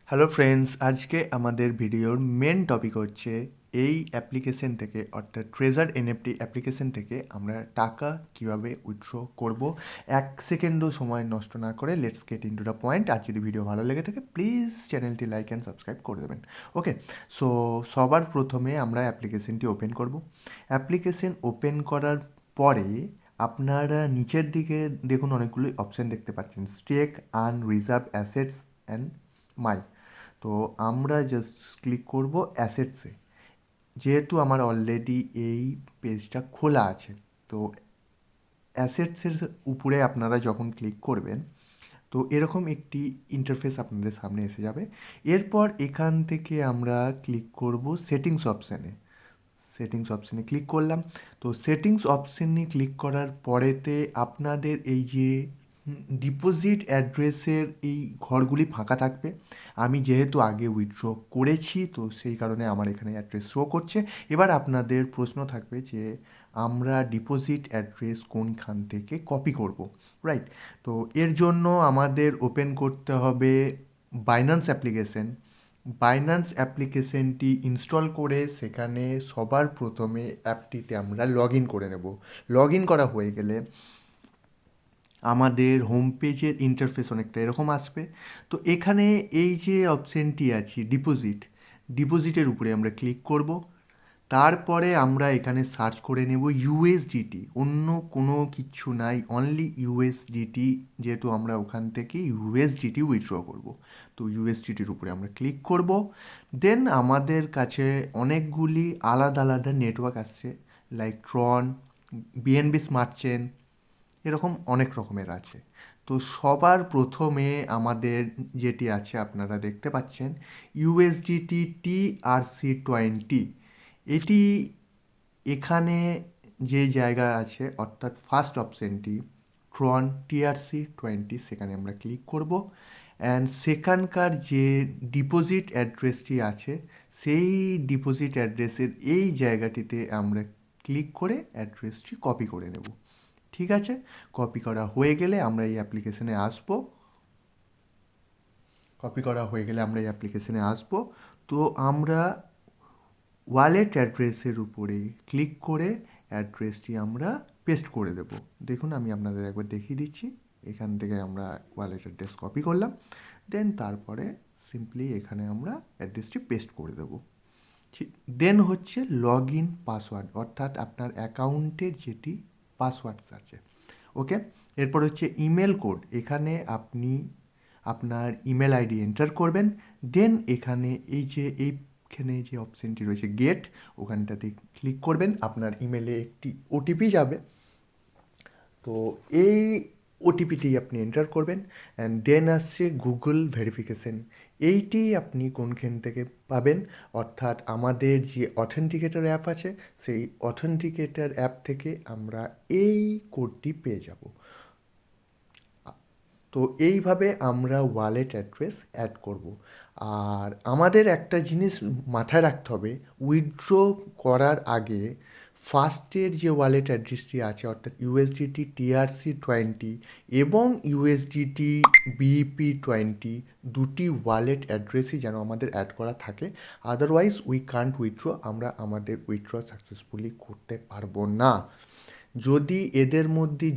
Hello friends, আজকে আমাদের ভিডিওর মেন টপিক হচ্ছে এই অ্যাপ্লিকেশন থেকে অর্থাৎ ট্রেজার এনএফটি অ্যাপ্লিকেশন থেকে আমরা টাকা কিভাবে উইথড্র করব। এক সেকেন্ডও সময় নষ্ট না করে let's get into the point. আর যদি ভিডিও ভালো লেগে থাকে প্লিজ চ্যানেলটি লাইক অ্যান্ড সাবস্ক্রাইব করে দেবেন। ওকে, সো সবার প্রথমে আমরা অ্যাপ্লিকেশনটি ওপেন করব। অ্যাপ্লিকেশন ওপেন করার পরে আপনারা নিচের দিকে দেখুন অনেকগুলো অপশান দেখতে পাচ্ছেন, stake, earn, reserve, assets and my. তো আমরা জাস্ট ক্লিক করব অ্যাসেটসে, যেহেতু আমার অলরেডি এই পেজটা খোলা আছে। তো অ্যাসেটসের উপরে আপনারা যখন ক্লিক করবেন তো এরকম একটি ইন্টারফেস আপনাদের সামনে এসে যাবে। এরপর এখান থেকে আমরা ক্লিক করব সেটিংস অপশানে। সেটিংস অপশানে ক্লিক করলাম। তো সেটিংস অপশানে ক্লিক করার পরেতে আপনাদের এই যে ডিপোজিট অ্যাড্রেসের এই ঘরগুলি ফাঁকা থাকবে। আমি যেহেতু আগে উইথড্র করেছি তো সেই কারণে আমার এখানে অ্যাড্রেস শো করছে। এবার আপনাদের প্রশ্ন থাকবে যে আমরা ডিপোজিট অ্যাড্রেস কোনখান থেকে কপি করব, রাইট? তো এর জন্য আমাদের ওপেন করতে হবে বাইন্যান্স অ্যাপ্লিকেশন। বাইন্যান্স অ্যাপ্লিকেশনটি ইনস্টল করে সেখানে সবার প্রথমে অ্যাপটিতে আমরা লগ ইন করে নেব। লগ ইন করা হয়ে গেলে আমাদের হোম পেজের ইন্টারফেস অনেকটা এরকম আসবে। তো এখানে এই যে অপশানটি আছে ডিপোজিটের উপরে আমরা ক্লিক করব। তারপরে আমরা এখানে সার্চ করে নেব ইউএসডিটি, অন্য কোনো কিচ্ছু নাই, অনলি ইউএসডিটি, যেহেতু আমরা ওখান থেকে ইউএসডিটি উইথড্র করব। তো ইউএসডিটির উপরে আমরা ক্লিক করব। দেন আমাদের কাছে অনেকগুলি আলাদা আলাদা নেটওয়ার্ক আসছে, লাইক ট্রন, বিএনবি স্মার্ট চেন, এরকম অনেক রকমের আছে। তো সবার প্রথমে আমাদের যেটি আছে আপনারা দেখতে পাচ্ছেন ইউএসডিটি TRC20। এটি এখানে যে জায়গা আছে অর্থাৎ ফার্স্ট অপশানটি ট্রন TRC20, সেখানে আমরা ক্লিক করব। অ্যান্ড সেখানকার যে ডিপোজিট অ্যাড্রেসটি আছে সেই ডিপোজিট অ্যাড্রেসের এই জায়গাটিতে আমরা ক্লিক করে অ্যাড্রেসটি কপি করে নেব। ঠিক আছে, কপি করা হয়ে গেলে আমরা এই অ্যাপ্লিকেশনে আসবো। কপি করা হয়ে গেলে আমরা এই অ্যাপ্লিকেশনে আসবো। তো আমরা ওয়ালেট অ্যাড্রেসের উপরে ক্লিক করে অ্যাড্রেসটি আমরা পেস্ট করে দেব। দেখুন আমি আপনাদের একবার দেখিয়ে দিচ্ছি। এখান থেকে আমরা ওয়ালেট অ্যাড্রেস কপি করলাম, দেন তারপরে সিম্পলি এখানে আমরা অ্যাড্রেসটি পেস্ট করে দেব। দেন হচ্ছে লগ ইন পাসওয়ার্ড, অর্থাৎ আপনার অ্যাকাউন্টের যেটি পাসওয়ার্ডস আছে। ওকে, এরপর হচ্ছে ইমেল কোড। এখানে আপনি আপনার ইমেল আইডি এন্টার করবেন। দেন এখানে এইখানে যে অপশানটি রয়েছে গেট, ওখানটাতে ক্লিক করবেন। আপনার ইমেলে একটি ওটিপি যাবে। তো এই ওটিপিটি আপনি এন্টার করবেন। অ্যান্ড দেন আসছে গুগল ভেরিফিকেশন। এইটি আপনি কোনখান থেকে পাবেন, অর্থাৎ আমাদের যে অথেন্টিকেটর অ্যাপ আছে সেই অথেন্টিকেটর অ্যাপ থেকে আমরা এই কোডটি পেয়ে যাব। তো এইভাবে আমরা ওয়ালেট অ্যাড্রেস অ্যাড করব। আর আমাদের একটা জিনিস মাথায় রাখতে হবে, উইথড্র করার আগে ফার্স্টের যে ওয়ালেট অ্যাড্রেসটি আছে অর্থাৎ ইউএসডিটি TRC20 এবং ইউএসডিটি BEP20, দুটি ওয়ালেট অ্যাড্রেসই যেন আমাদের অ্যাড করা থাকে। আদারওয়াইজ উই কান্ট উইথড্র, আমরা আমাদের উইথড্র সাকসেসফুলি করতে পারবো না। যদি এদের মধ্যে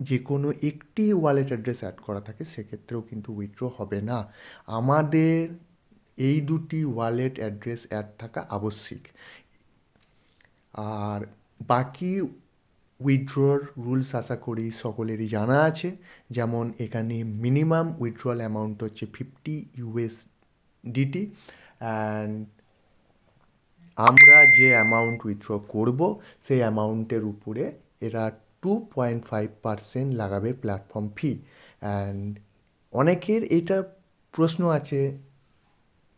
যে কোনো একটি ওয়ালেট অ্যাড্রেস অ্যাড করা থাকে সেক্ষেত্রেও কিন্তু উইথড্র হবে না। আমাদের এই দুটি ওয়ালেট অ্যাড্রেস অ্যাড থাকা আবশ্যিক। আর বাকি উইথড্রর রুলস আশা করি সকলেরই জানা আছে। যেমন এখানে মিনিমাম উইথড্রল অ্যামাউন্ট হচ্ছে 50 USDT, অ্যান্ড আমরা যে অ্যামাউন্ট উইথড্র করব সেই অ্যামাউন্টের উপরে এরা 2.5% লাগাবে প্ল্যাটফর্ম ফি। অ্যান্ড অনেকের এটা প্রশ্ন আছে,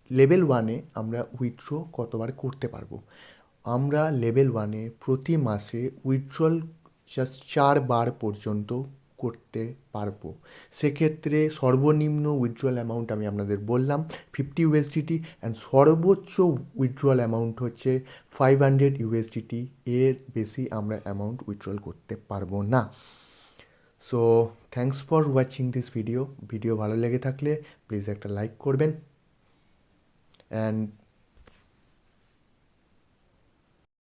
লেভেল ওয়ানে আমরা উইথড্র কতবার করতে পারবো। আমরা লেভেল ওয়ানে প্রতি মাসে উইথড্রল জাস্ট 4 বার পর্যন্ত করতে পারবো। সেক্ষেত্রে সর্বনিম্ন উইথড্রল অ্যামাউন্ট আমি আপনাদের বললাম 50 USDT, অ্যান্ড সর্বোচ্চ উইথড্রল অ্যামাউন্ট হচ্ছে 500 USDT। এর বেশি আমরা অ্যামাউন্ট উইথড্রল করতে পারবো না। So thanks for watching this video. Video ভালো লেগে থাকলে প্লিজ একটা লাইক করবেন অ্যান্ড